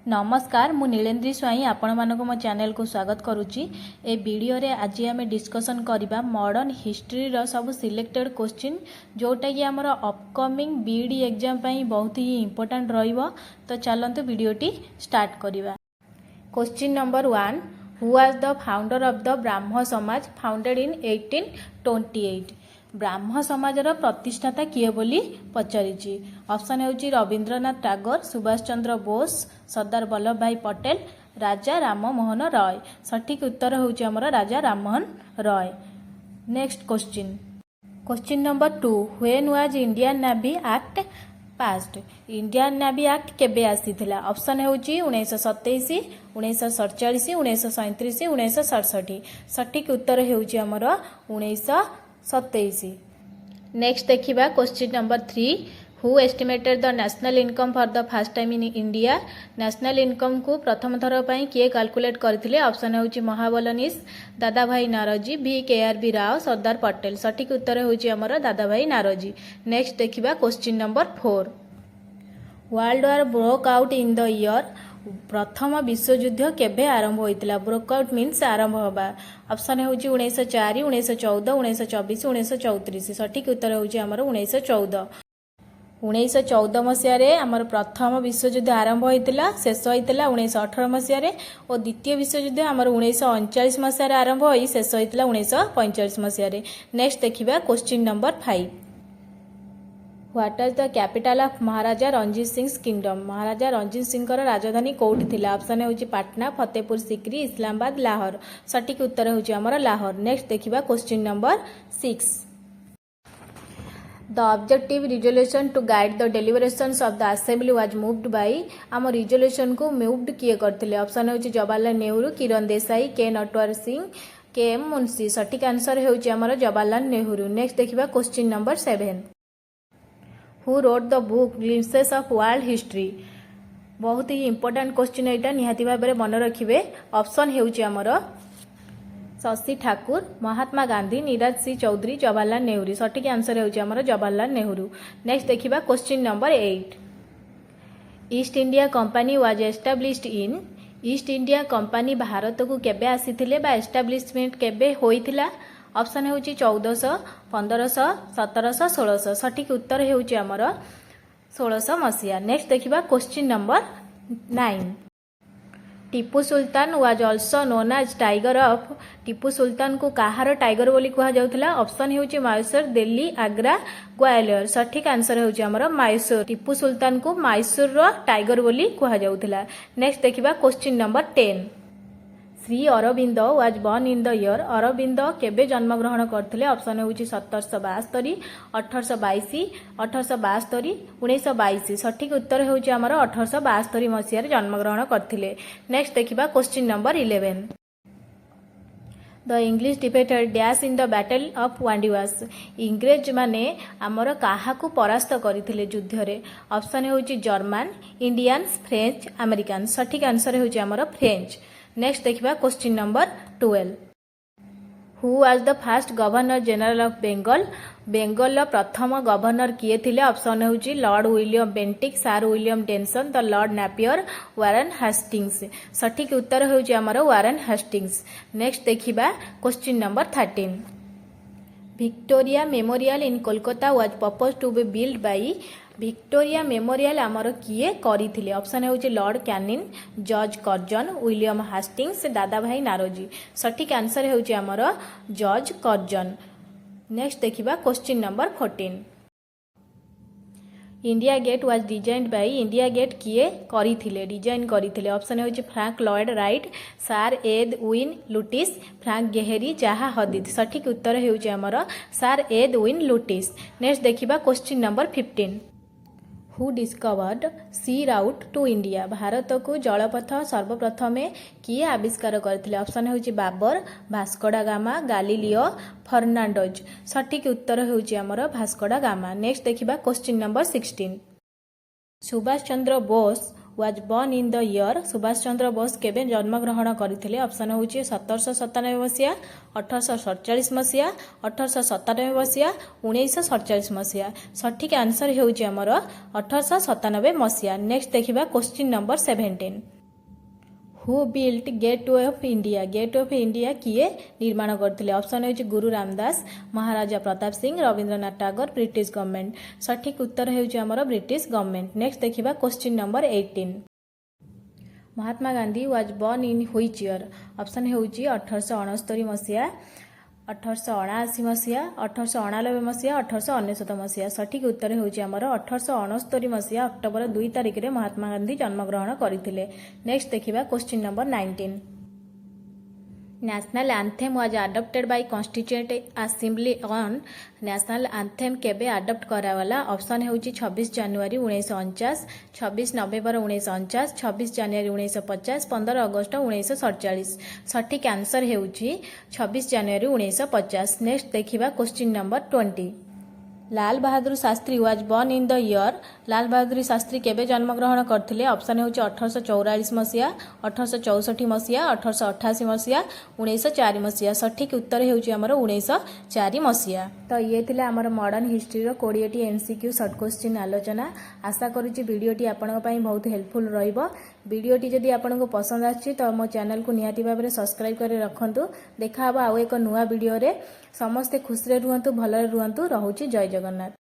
नमस्कार मु नीलेन्द्री स्वाई आपण मानक मो चैनल को स्वागत करुच्ची। ए वीडियो रे आज आम डिस्कसन करबा मॉडर्न हिस्ट्री रो सब सिलेक्टेड क्वेश्चन जोटा कि हमर अपकमिंग बीडी एग्जाम पई बहुत ही इंपोर्टेंट रहिबो। तो चलंतु वीडियोटी स्टार्ट करबा। Question number 1, who was the founder of the Brahmo Samaj founded in 1828। ब्राह्म समाजर प्रतिष्ठाता किए बोली पचारिछि। ऑप्शन हेउछि रविंद्रनाथ टैगोर, सुभाष चंद्र बोस, सरदार वल्लभ भाई पटेल, राजा राममोहन रॉय। सठिक उत्तर हेउछि हमर Raja Rammohan Roy. Next question, question number 2, when was Indian Navy Act passed. Indian Navy Act केबे आसीथिला? ऑप्शन हेउछि 1927, 1947, 1937, 1967। सठिक उत्तर हेउछि हमर 1927। नेक्स्ट देखिबा question number 3, who estimated the national income for the first time in India. National income को प्रथम थर पई किए कैलकुलेट करथिले? Option हेउछि महाबलनीस, Dadabhai Naoroji, VKRB Rao, Sardar Patel. सठिक उत्तर हेउछि हमर दादाभाई नारोजी। नेक्स्ट देखिबा question number 4, world war broke out in the year. प्रथम विश्वयुद्ध केबे आरंभ होइतिला? ब्रोक आउट मीन्स आरंभ होबा। ऑप्शन हेउछि 1904, 1914, 1924, 1934। सठिक उत्तर हेउछि हमर 1914। 1914 मसीह आमर प्रथम विश्वयुद्ध आरंभ होइतिला, शेष होइतिला 1918 मसीह और द्वितीय विश्वयुद्ध आमर 1939 मसीह आरंभ होई शेष होइतिला 1945 मसीह। नेक्स्ट देखिबा question number 5, what is the capital of Maharaja Ranjit Singh kingdom. Maharaja Ranjit Singh राजधानी कोठी थिला? ऑप्शन हेउछि पाटना, फतेहपुर सिकरी, इस्लामाबाद, लाहौर। सठिक उत्तर हेउछि हमर लाहौर। नेक्स्ट देखिबा question number 6, the objective resolution to guide the deliberations of the assembly was moved by. आम रिजोल्यूशन को मूव्ड किए करथिले? ऑप्शन हेउछि जवाहरलाल नेहरू, किरण देसाई, के नटवर सिंह, KM मुंशी। सठिक आंसर हेउछि हमर जवाहरलाल नेहरू। नेक्स्ट देखिबा question number 7, who wrote the book glimpses of world history. बहुत ही इंपोर्टेंट क्वेश्चन एटा, निहाती भाबरे मन रखिबे। ऑप्शन हेउछि हमर शशि ठाकुर, महात्मा गांधी, नीरज सी चौधरी, जवाहरलाल नेहरू। सठिक आंसर हेउछि हमर जवाहरलाल नेहरू। नेक्स्ट देखिबा question number 8, east India company was established in. East India company Bharat को केबे आसीथिले बा एस्टाब्लिशमेंट केबे होइथिला? ऑप्शन हेउछि 1400, 1500, 1700, 1600। सठिक उत्तर हेउछि हमर 1600 मसीहा। नेक्स्ट देखिबा question number 9, Tipu Sultan was also known as tiger of. Tipu Sultan को कहार टाइगर बोली कहा जाउथिला? ऑप्शन हेउछि मैसूर, दिल्ली, आग्रा, ग्वालियर। सठिक आंसर हेउछि हमर मैसूर। टीपू सुल्तान को मैसूर रो टाइगर बोली कहा जाउथिला। नेक्स्ट देखिबा question number 10, Shri Aurobindo was born in the year. Aurobindo केबे जन्म ग्रहण करथिले? ऑप्शन हेउछि 1772, 1822, 1872, 1922। सठिक उत्तर हेउछि हमर 1872 मसीह जन्म ग्रहण करथिले। नेक्स्ट देखिबा question number 11, the English defeated dash in the battle of Wandiwash. इंग्रेज माने आमर काहाकू परास्त करथिले युद्ध रे? ऑप्शन हेउछि जर्मन, इंडियंस, फ्रेंच, अमेरिकन। सठिक आंसर हेउछि हमर फ्रेंच। नेक्स्ट देखिबा question number 12, who was the first governor general of Bengal. Bengal प्रथम गवर्नर किए थिले? ऑप्शन हेउछि Lord William Bentinck, sir William Denison, the Lord Napier, Warren Hastings. सठिक उत्तर हेउछि हमर वारेन हेस्टिंग्स। नेक्स्ट देखिबा question number 13, Victoria Memorial in Kolkata was proposed to be build by. Victoria Memorial आमर किए करिथिले? ऑप्शन हेउछि Lord Canning, George Curzon, William Hastings, Dadabhai Naoroji. सठिक आंसर हेउछि हमर जॉर्ज कर्जन। नेक्स्ट देखिबा question number 14, India Gate was designed by. India Gate किए करिथिले, डिजाइन करिथिले? ऑप्शन हेउछि Frank Lloyd Wright, sir Edwin Lutyens, Frank Gehry, Zaha Hadid. सठिक उत्तर हेउछि हमर सर एडविन लुटिस। नेक्स्ट देखिबा question number 15, who discovered sea route to India. भारत को जलपथ सर्वप्रथमे किए आविष्कार करथिले? ऑप्शन हेउछि Babur, Vasco da Gama, Galileo, Fernandez. सठिक उत्तर हेउछि हमर भास्कोडा गामा। नेक्स्ट देखिबा question number 16, Subhash Chandra Bose was born in the year Subhash Chandra Bose केबे जन्मग्रहण करथिले ऑप्शन होची 1797 मसिया 1847 मसिया 1897 मसिया 1947 मसिया सठिक आंसर होची हमर 1897 मसिया। नेक्स्ट देखिबा question number 17 who built gateway of India. Gateway of India किए निर्माण करथिले ऑप्शन होची गुरु रामदास महाराजा प्रताप सिंह रविंद्रनाथ टैगोर ब्रिटिश गवर्नमेंट सठिक उत्तर होची हमर ब्रिटिश गवर्नमेंट। नेक्स्ट देखिबा question number 18 Mahatma Gandhi was born in which year option होची 1869 मसिया 1879 मसिया 1899 मसिया 1899 मसिया सठिक उत्तर होची हमर 1869 मसिया अक्टोबर 2 तारिख रे महात्मा गांधी जन्मग्रहण करथिले। नेक्स्ट देखिबा question number 19 national anthem was adopted by constituent assembly on national anthem केबे अडॉप्ट करावाला ऑप्शन होची 26 जनवरी 1949 26 नवेम्बर 1949 26 जनवरी 1950 15 अगस्त 1947 सठिक आंसर होची 26 जनवरी 1950। नेक्स्ट देखिबा question number 20 Lal Bahadur Shastri was born in the year Lal Bahadur Shastri केबे जन्मग्रहण करथिले ऑप्शन होची 1844 मसिया 1864 मसिया 1888 मसिया 1904 मसिया सठिक उत्तर होची हमर 1904 मसिया। तो ये थिला हमर मॉडर्न हिस्ट्री रो 20 टी एमसीक्यू शॉर्ट क्वेश्चन आलोचना आशा करूची वीडियोटी आपन पई बहुत हेल्पफुल रहइबो। वीडियोटी जदि आपन पसंद आछि तो मो चैनल को निहाती भाबरे सब्सक्राइब करे रखंतु। देखा हबा आउ एक नुवा वीडियो रे समस्ते खुश रे रुहंतु भले रुहंतु। रहुची जय जगन्नाथ।